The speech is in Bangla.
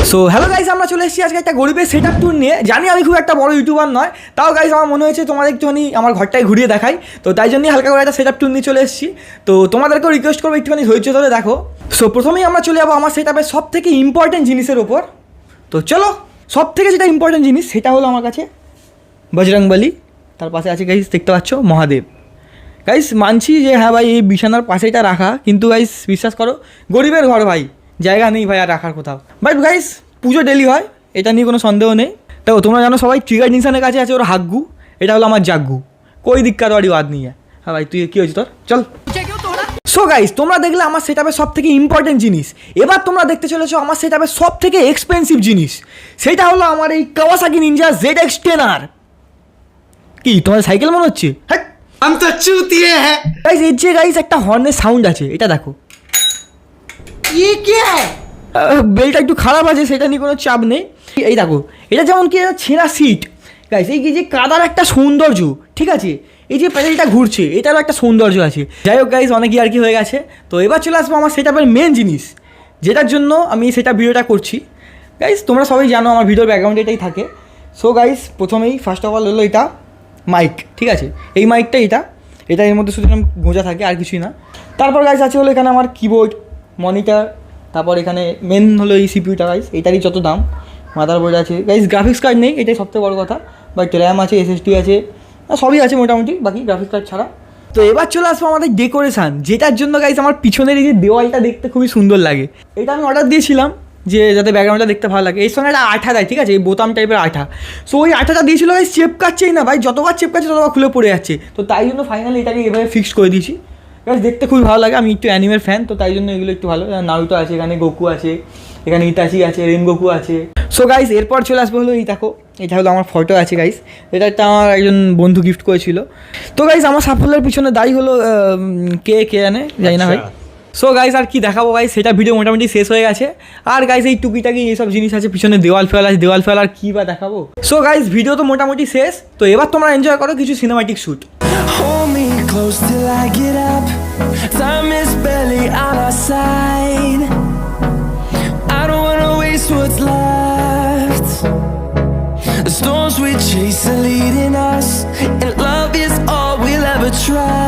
সো হ্যালো গাইস, আমরা চলে এসেছি আজকে একটা গরিবের সেট আপ ট্যুর নিয়ে। জানি আমি খুব একটা বড় ইউটিউবার নয়, তাও গাইস আমার মনে হয়েছে তোমাদের একটুখানি আমার ঘরটায় ঘুরিয়ে দেখাই। তো তাই জন্যই হালকা করে একটা সেট আপ ট্যুর নিয়ে চলে এসেছি। তো তোমাদেরকেও রিকোয়েস্ট করবো একটুখানি ধৈর্য ধরে দেখো। সো প্রথমেই আমরা চলে যাবো আমার সেট আপের সব থেকে ইম্পর্টেন্ট জিনিসের ওপর। তো চলো, সব থেকে যেটা ইম্পর্টেন্ট জিনিস সেটা হলো আমার কাছে বজরংবলী। তার পাশে আছে গাইস, দেখতে পাচ্ছ মহাদেব। গাইস মানছি যে হ্যাঁ ভাই এই বিছানার পাশে এটা রাখা, কিন্তু গাইস বিশ্বাস করো গরিবের ঘর ভাই, জায়গা নেই ভাই আর রাখার কোথাও। বাট গাইস পুজো ডেলি হয়, এটা নিয়ে কোনো সন্দেহ নেই। তো তোমরা জানো সবাই ট্রিগার নিশানের কাছে আছে ওর হাগ্গু, এটা হলো আমার জাগ্গু। কই দিক্কাত বাড়ি বাদ নিয়ে। হ্যাঁ ভাই তুই কী হয়েছে তোর, চল। সো গাইস তোমরা দেখলে আমার সেট আপের সব থেকে ইম্পর্টেন্ট জিনিস। এবার তোমরা দেখতে চলেছো আমার সেট আপের সব থেকে এক্সপেন্সিভ জিনিস। সেটা হলো আমার এই কাওয়াসাকি নিনজা ZX-10R। কি তোমার সাইকেল মনে হচ্ছে? হ্যাঁ हम तो चूतिए हैं। গাইস এর যে গাইস একটা হর্নের সাউন্ড আছে, এটা দেখো। ये क्या है? বেলটা একটু খারাপ আছে, সেটা নিয়ে কোনো চাপ নেই। এই দেখো, এটা যেমন কি ছেঁড়া সিট। গাইস এই যে কাদার একটা সৌন্দর্য, ঠিক আছে, এই যে প্যাডেলটা ঘুরছে এটারও একটা সৌন্দর্য আছে। যাই হোক গাইস, অনেক আর কি হয়ে গেছে। তো এবার চলে আসবো আমার সেট আপের মেন জিনিস, যেটার জন্য আমি সেটা ভিডিওটা করছি। গাইস তোমরা সবাই জানো আমার ভিডিওর ব্যাকগ্রাউন্ডে এটাই থাকে। সো গাইস প্রথমেই ফার্স্ট অফ অল হলো এটা মাইক, ঠিক আছে, এই মাইকটা এটা এর মধ্যে শুধু গোঁজা থাকে আর কিছুই না। তারপর গাইস আছে হলো এখানে আমার কিবোর্ড, মনিটর, তারপর এখানে মেন হলো এই সিপিইউটা গাইস, এটারই যত দাম। মাদারবোর্ড আছে গাইস, গ্রাফিক্স কার্ড নেই, এটাই সবথেকে বড় কথা। বাট র্যাম আছে, SSD আছে, সবই আছে মোটামুটি, বাকি গ্রাফিক্স কার্ড ছাড়া। তো এবার চলে আসবো আমাদের ডেকোরেশান, যেটার জন্য গাইস আমার পিছনের এই যে দেওয়ালটা দেখতে খুবই সুন্দর লাগে। এটা আমি অর্ডার দিয়েছিলাম যে যাতে ব্যাকগ্রাউন্ডটা দেখতে ভালো লাগে। এর সঙ্গে একটা আঠা দেয়, ঠিক আছে, এই বোতাম টাইপের আঠা। সো ওই আঠাটা দিয়েছিল ভাই, চেপকাচ্ছেই না ভাই, যতবার চেপকাচ্ছে ততবার খুলে পড়ে যাচ্ছে। তো তাই জন্য ফাইনালি এটাকে এভাবে ফিক্সড করে দিয়েছি। গাইস দেখতে খুবই ভালো লাগে, আমি একটু অ্যানিমের ফ্যান, তো তাই জন্য এগুলো একটু ভালো। নারুতো আছে, এখানে গোকু আছে, এখানে ইতাচি আছে, রেনগোকু আছে। সো গাইস এরপর চলে আসবো হলো এই দেখো, এটা হলো আমার ফটো আছে গাইস, এটা একটা আমার একজন বন্ধু গিফট করেছিল। তো গাইস আমার সাফল্যের পিছনে দায়ী হলো কে জানে, জানি না ভাই। সো গাইস আর কি দেখাবো গাইস, সেটা ভিডিও মোটামুটি শেষ হয়ে গেছে। আর গাইস এই টুকিটাকি এইসব জিনিস আছে, পিছনে দেওয়াল ফেয়াল আছে, দেওয়াল ফেয়াল আর কী বা দেখাবো। সো গাইস ভিডিও তো মোটামুটি শেষ, তো এবার তোমরা এনজয় করো কিছু cinematic shoot. Hold me close till I get up. Time is barely on our side. I don't wanna waste what's left. The storms we chase are leading us, and love is all we'll ever try.